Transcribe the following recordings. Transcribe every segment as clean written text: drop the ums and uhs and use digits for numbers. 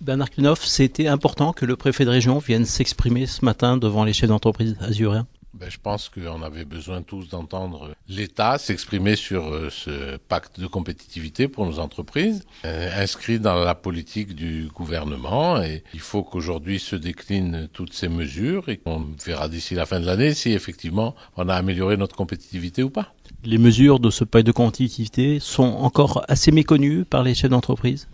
Bernard Klenhoff, c'était important que le préfet de région vienne s'exprimer ce matin devant les chefs d'entreprise azuréens. Je pense qu'on avait besoin tous d'entendre l'État s'exprimer sur ce pacte de compétitivité pour nos entreprises, inscrit dans la politique du gouvernement. Et il faut qu'aujourd'hui se déclinent toutes ces mesures et qu'on verra d'ici la fin de l'année si effectivement on a amélioré notre compétitivité ou pas. Les mesures de ce pacte de compétitivité sont encore assez méconnues par les chefs d'entreprise.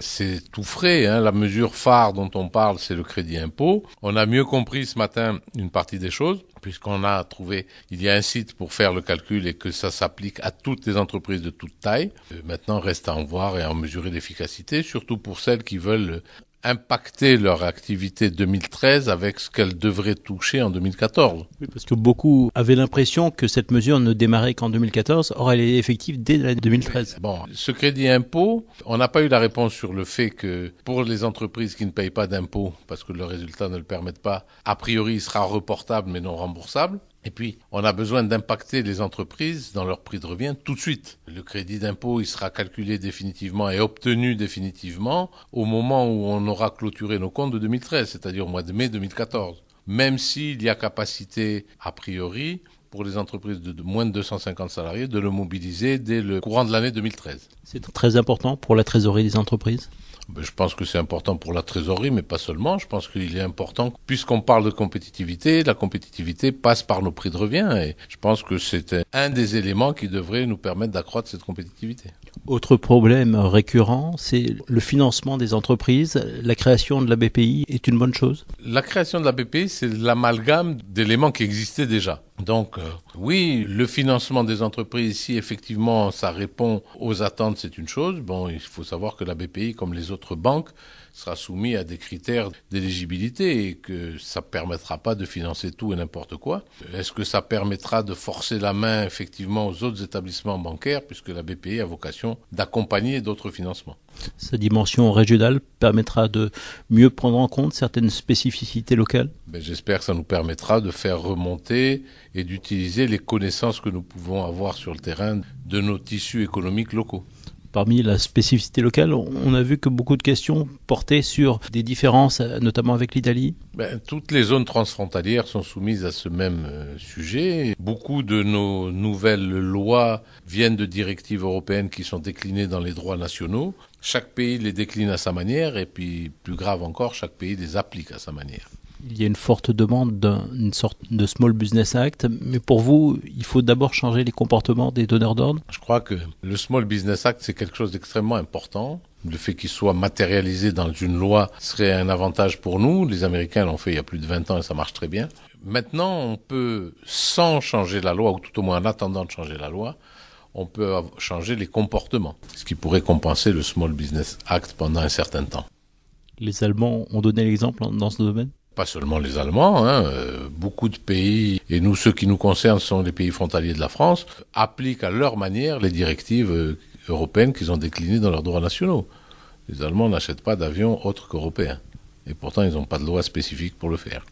C'est tout frais, hein. La mesure phare dont on parle, c'est le crédit impôt. On a mieux compris ce matin une partie des choses, puisqu'on a trouvé, il y a un site pour faire le calcul et que ça s'applique à toutes les entreprises de toute taille. Maintenant, reste à en voir et à en mesurer l'efficacité, surtout pour celles qui veulent impacter leur activité 2013 avec ce qu'elle devrait toucher en 2014. Oui, parce que beaucoup avaient l'impression que cette mesure ne démarrait qu'en 2014, or elle est effective dès l'année 2013. Ce crédit impôt, on n'a pas eu la réponse sur le fait que pour les entreprises qui ne payent pas d'impôt, parce que leurs résultats ne le permettent pas, a priori il sera reportable mais non remboursable. Et puis, on a besoin d'impacter les entreprises dans leur prix de revient tout de suite. Le crédit d'impôt, il sera calculé définitivement et obtenu définitivement au moment où on aura clôturé nos comptes de 2013, c'est-à-dire au mois de mai 2014. Même s'il y a capacité, a priori, pour les entreprises de moins de 250 salariés, de le mobiliser dès le courant de l'année 2013. C'est très important pour la trésorerie des entreprises. Je pense que c'est important pour la trésorerie, mais pas seulement. Je pense qu'il est important, puisqu'on parle de compétitivité, la compétitivité passe par nos prix de revient. Et je pense que c'est un des éléments qui devrait nous permettre d'accroître cette compétitivité. Autre problème récurrent, c'est le financement des entreprises. La création de la BPI est une bonne chose? La création de la BPI, c'est l'amalgame d'éléments qui existaient déjà. Donc, oui, le financement des entreprises, si effectivement ça répond aux attentes, c'est une chose. Il faut savoir que la BPI, comme les autres banques, sera soumis à des critères d'éligibilité et que ça permettra pas de financer tout et n'importe quoi. Est-ce que ça permettra de forcer la main effectivement aux autres établissements bancaires puisque la BPI a vocation d'accompagner d'autres financements? Sa dimension régionale permettra de mieux prendre en compte certaines spécificités locales? J'espère que ça nous permettra de faire remonter et d'utiliser les connaissances que nous pouvons avoir sur le terrain de nos tissus économiques locaux. Parmi la spécificité locale, on a vu que beaucoup de questions portaient sur des différences, notamment avec l'Italie. Toutes les zones transfrontalières sont soumises à ce même sujet. Beaucoup de nos nouvelles lois viennent de directives européennes qui sont déclinées dans les droits nationaux. Chaque pays les décline à sa manière et puis, plus grave encore, chaque pays les applique à sa manière. Il y a une forte demande d'une sorte de Small Business Act, mais pour vous, il faut d'abord changer les comportements des donneurs d'ordre? Je crois que le Small Business Act, c'est quelque chose d'extrêmement important. Le fait qu'il soit matérialisé dans une loi serait un avantage pour nous. Les Américains l'ont fait il y a plus de 20 ans et ça marche très bien. Maintenant, on peut, sans changer la loi, ou tout au moins en attendant de changer la loi, on peut changer les comportements, ce qui pourrait compenser le Small Business Act pendant un certain temps. Les Allemands ont donné l'exemple dans ce domaine? Pas seulement les Allemands, beaucoup de pays, et nous, ceux qui nous concernent sont les pays frontaliers de la France, appliquent à leur manière les directives européennes qu'ils ont déclinées dans leurs droits nationaux. Les Allemands n'achètent pas d'avions autres qu'européens. Et pourtant, ils n'ont pas de loi spécifique pour le faire.